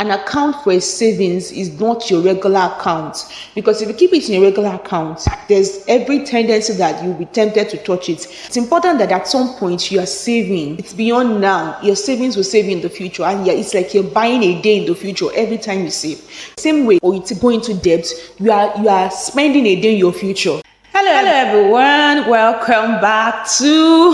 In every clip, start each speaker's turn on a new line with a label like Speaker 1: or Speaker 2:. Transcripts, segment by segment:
Speaker 1: an account for a savings is not your regular account, because if you keep it in a regular account, there's every tendency that you'll be tempted to touch it. It's important that at some point you are saving. It's beyond now. Your savings will save you in the future, and yeah, it's like you're buying a day in the future every time you save. Same way, or you go into debt, you are spending a day in your future. Hello everyone, welcome back to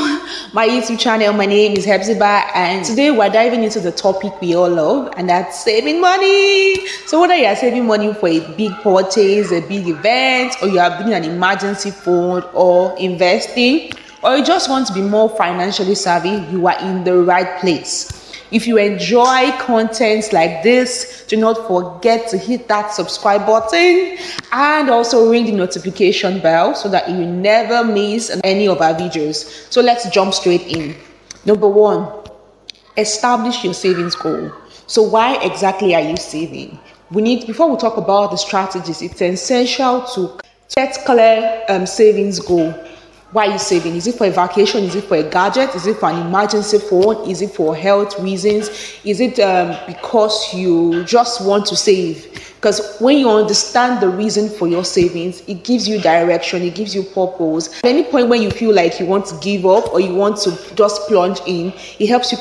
Speaker 1: my YouTube channel. My name is Hepzibah, and today we're diving into the topic we all love, and that's saving money. So whether you are saving money for a big purchase, a big event, or you are building an emergency fund, or investing, or you just want to be more financially savvy, you are in the right place. If you enjoy content like this, do not forget to hit that subscribe button and also ring the notification bell so that you never miss any of our videos. So let's jump straight in. Number one, establish your savings goal. So why exactly are you saving? Before we talk about the strategies, it's essential to set clear savings goal. Why are you saving? Is it for a vacation? Is it for a gadget? Is it for an emergency fund? Is it for health reasons? Is it because you just want to save? Because when you understand the reason for your savings, it gives you direction, it gives you purpose. At any point when you feel like you want to give up or you want to just plunge in, it helps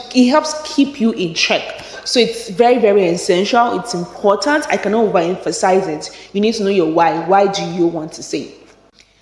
Speaker 1: keep you in check. So it's very, very essential. It's important. I cannot overemphasize it. You need to know your why. Why do you want to save?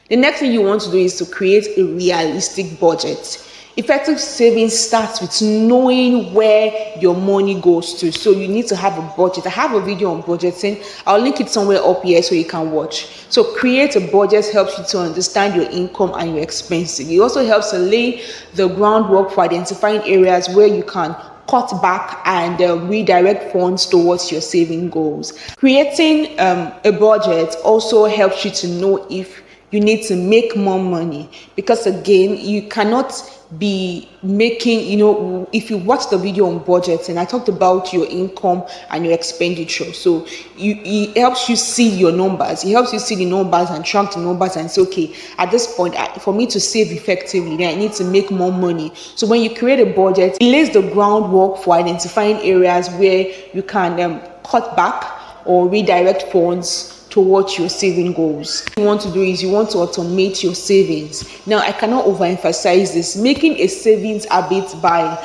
Speaker 1: The next thing you want to do is to create a realistic budget. Effective savings starts with knowing where your money goes to. So you need to have a budget. I have a video on budgeting. I'll link it somewhere up here so you can watch. So create a budget helps you to understand your income and your expenses. It also helps to lay the groundwork for identifying areas where you can cut back and redirect funds towards your saving goals. Creating a budget also helps you to know if you need to make more money, because again, you cannot be making, if you watch the video on budgets, and I talked about your income and your expenditure. So it helps you see your numbers. It helps you see the numbers and track the numbers and say, okay, at this point, for me to save effectively, then I need to make more money. So when you create a budget, it lays the groundwork for identifying areas where you can cut back or redirect funds towards your saving goals. What you want to do is you want to automate your savings. Now, I cannot overemphasize this. Making a savings habit by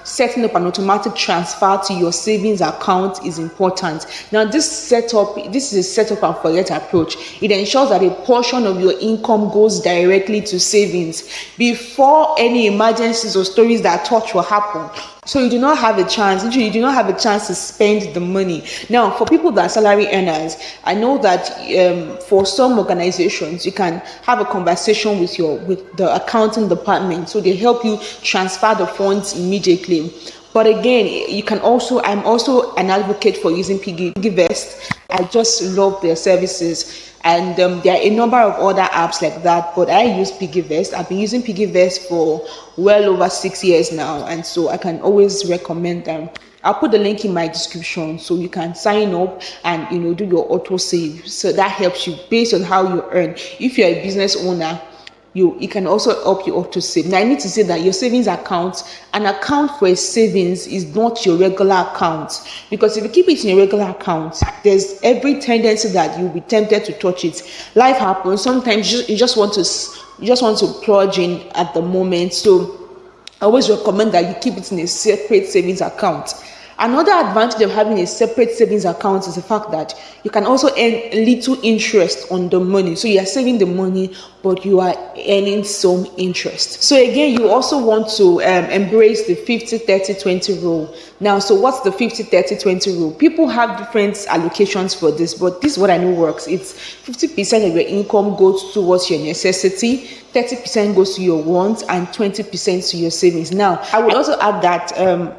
Speaker 1: setting up an automatic transfer to your savings account is important. Now, this is a setup and forget approach. It ensures that a portion of your income goes directly to savings before any emergencies or stories that touch will happen. So you do not have a chance. You do not have a chance to spend the money. Now, for people that are salary earners, I know that for some organizations, you can have a conversation with the accounting department, so they help you transfer the funds immediately. But again, I'm also an advocate for using PiggyVest. I just love their services. And there are a number of other apps like that, but I use PiggyVest. I've been using PiggyVest for well over 6 years now, and so I can always recommend them. I'll put the link in my description so you can sign up and do your auto save. So that helps you based on how you earn. If you're a business owner, it can also help you auto save. Now, I need to say that your savings account, an account for a savings is not your regular account, because if you keep it in a regular account, there's every tendency that you'll be tempted to touch it. Life happens. Sometimes you just want to plunge in at the moment. So I always recommend that you keep it in a separate savings account. Another advantage of having a separate savings account is the fact that you can also earn little interest on the money. So you are saving the money, but you are earning some interest. So again, you also want to embrace the 50-30-20 rule. Now, so what's the 50-30-20 rule? People have different allocations for this, but this is what I know works. It's 50% of your income goes towards your necessity, 30% goes to your wants, and 20% to your savings. Now, I would also add that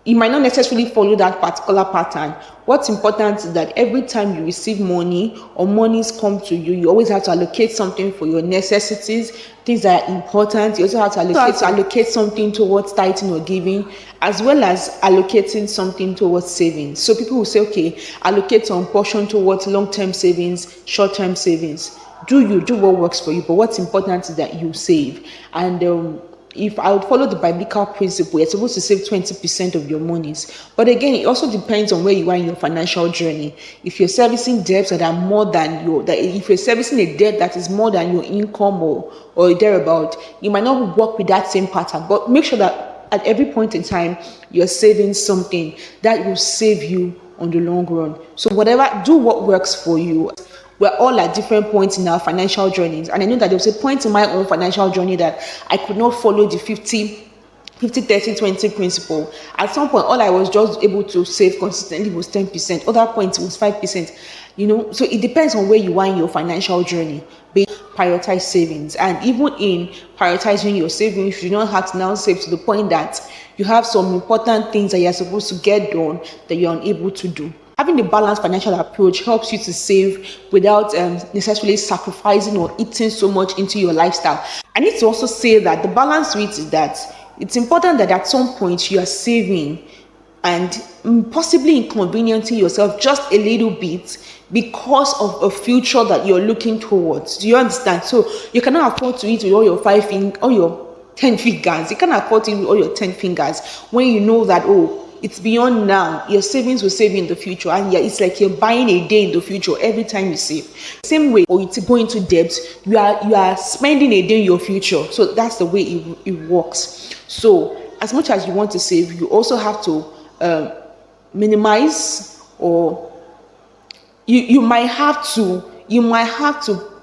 Speaker 1: you might not necessarily follow that particular pattern. What's important is that every time you receive money or monies come to you, you always have to allocate something for your necessities, things that are important. You also have to allocate something towards tithing or giving, as well as allocating something towards savings. So people will say, okay, allocate some portion towards long-term savings, short-term savings. Do what works for you, but what's important is that you save. And if I would follow the biblical principle, you're supposed to save 20% of your monies. But again, it also depends on where you are in your financial journey. If you're servicing debts that are more than if you're servicing a debt that is more than your income or thereabout, you might not work with that same pattern. But make sure that at every point in time, you're saving something that will save you on the long run. So do what works for you. We're all at different points in our financial journeys. And I know that there was a point in my own financial journey that I could not follow the 50, 30, 20 principle. At some point, all I was just able to save consistently was 10%. Other points, it was 5%. So it depends on where you are in your financial journey. Prioritize savings. And even in prioritizing your savings, you don't have to now save to the point that you have some important things that you're supposed to get done that you're unable to do. Having a balanced financial approach helps you to save without necessarily sacrificing or eating so much into your lifestyle. I need to also say that the balance with it is that it's important that at some point you are saving and possibly inconveniencing yourself just a little bit because of a future that you're looking towards. Do you understand? So you cannot afford to eat with all your 10 fingers. You cannot afford to eat with all your 10 fingers when you know that, it's beyond now. Your savings will save you in the future, and it's like you're buying a day in the future every time you save. Same way, or you go into debt, you are spending a day in your future. So that's the way it works. So as much as you want to save, you also have to minimize, or you might have to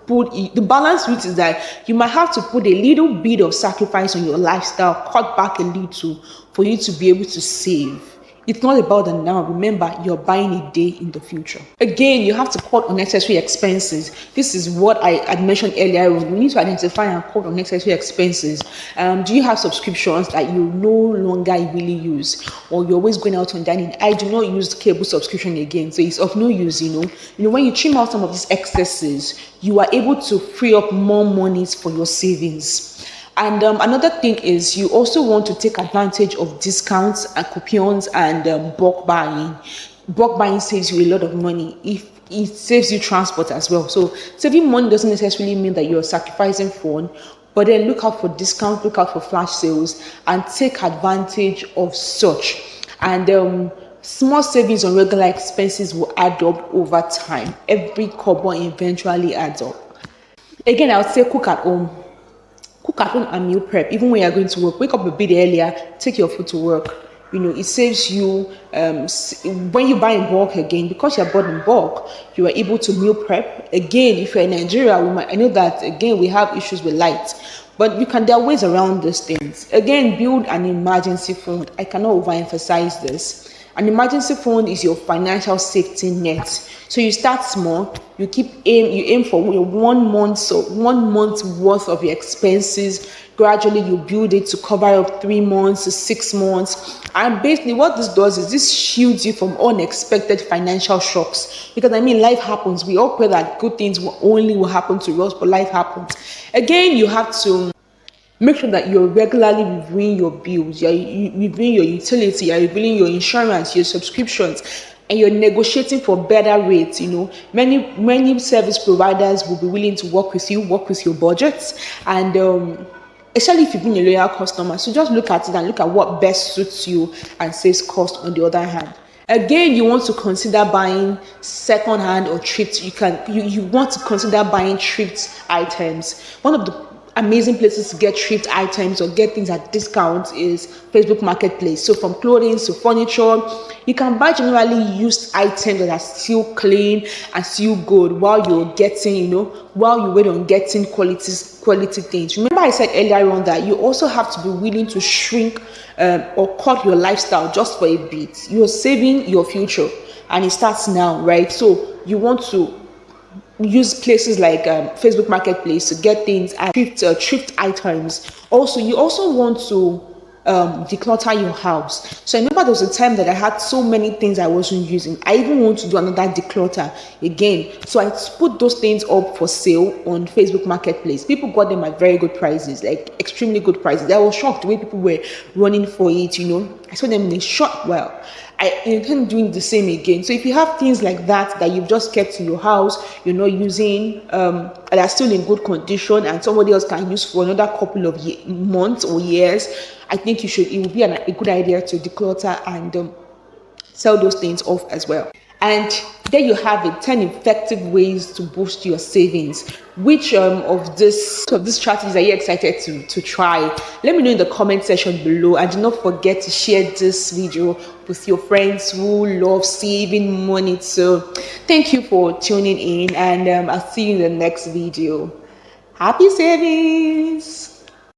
Speaker 1: put the balance with is that you might have to put a little bit of sacrifice on your lifestyle, cut back a little for you to be able to save. It's not about the now. Remember, you're buying a day in the future. Again, you have to cut unnecessary expenses. This is what I had mentioned earlier. You need to identify and cut unnecessary expenses. Do you have subscriptions that you no longer really use, or you're always going out on dining? I do not use cable subscription again, so it's of no use. When you trim out some of these excesses, you are able to free up more monies for your savings. And another thing is you also want to take advantage of discounts and coupons and bulk buying. Bulk buying saves you a lot of money. If it saves you transport as well. So saving money doesn't necessarily mean that you're sacrificing fun, but then look out for discounts, look out for flash sales, and take advantage of such. And small savings on regular expenses will add up over time. Every kobo eventually adds up. Again, I would say cook at home. Cook at home and meal prep. Even when you're going to work, wake up a bit earlier, take your food to work. It saves you when you buy in bulk again, because you're bought in bulk, you are able to meal prep. Again, if you're in Nigeria, I know that again we have issues with light, but there are ways around these things. Again, build an emergency fund. I cannot overemphasize this. An emergency fund is your financial safety net. So you start small, you aim for your 1 month worth of your expenses. Gradually you build it to cover up 3 months to 6 months. And basically what this does is this shields you from unexpected financial shocks. Because life happens. We all pray that good things will happen to us, but life happens. Again, you have to make sure that you're regularly reviewing your bills, you're reviewing your utility, you're reviewing your insurance, your subscriptions, and you're negotiating for better rates. Many service providers will be willing to work with your budgets, and especially if you've been a loyal customer. So just look at it and look at what best suits you and saves cost on the other hand. Again, you want to consider buying second-hand or thrift. You want to consider buying thrift items. One of the amazing places to get thrift items or get things at discounts is Facebook Marketplace. So from clothing to furniture, you can buy generally used items that are still clean and still good while you wait on getting quality things. Remember I said earlier on that you also have to be willing to shrink or cut your lifestyle just for a bit. You're saving your future and it starts now, right? So you want to use places like Facebook Marketplace to get things at thrift items. Also, you also want to declutter your house. So I remember there was a time that I had so many things I wasn't using. I even want to do another declutter again. So I put those things up for sale on Facebook Marketplace. People got them at very good prices, like extremely good prices. I was shocked the way people were running for it. I saw them in a short while. I intend doing the same again. So if you have things like that you've just kept in your house, you're not using, and are still in good condition, and somebody else can use for another couple of months or years, I think it would be a good idea to declutter and sell those things off as well. And there you have it, 10 effective ways to boost your savings. Which of these strategies are you excited to try? Let me know in the comment section below, and do not forget to share this video with your friends who love saving money. So thank you for tuning in, and I'll see you in the next video. Happy savings!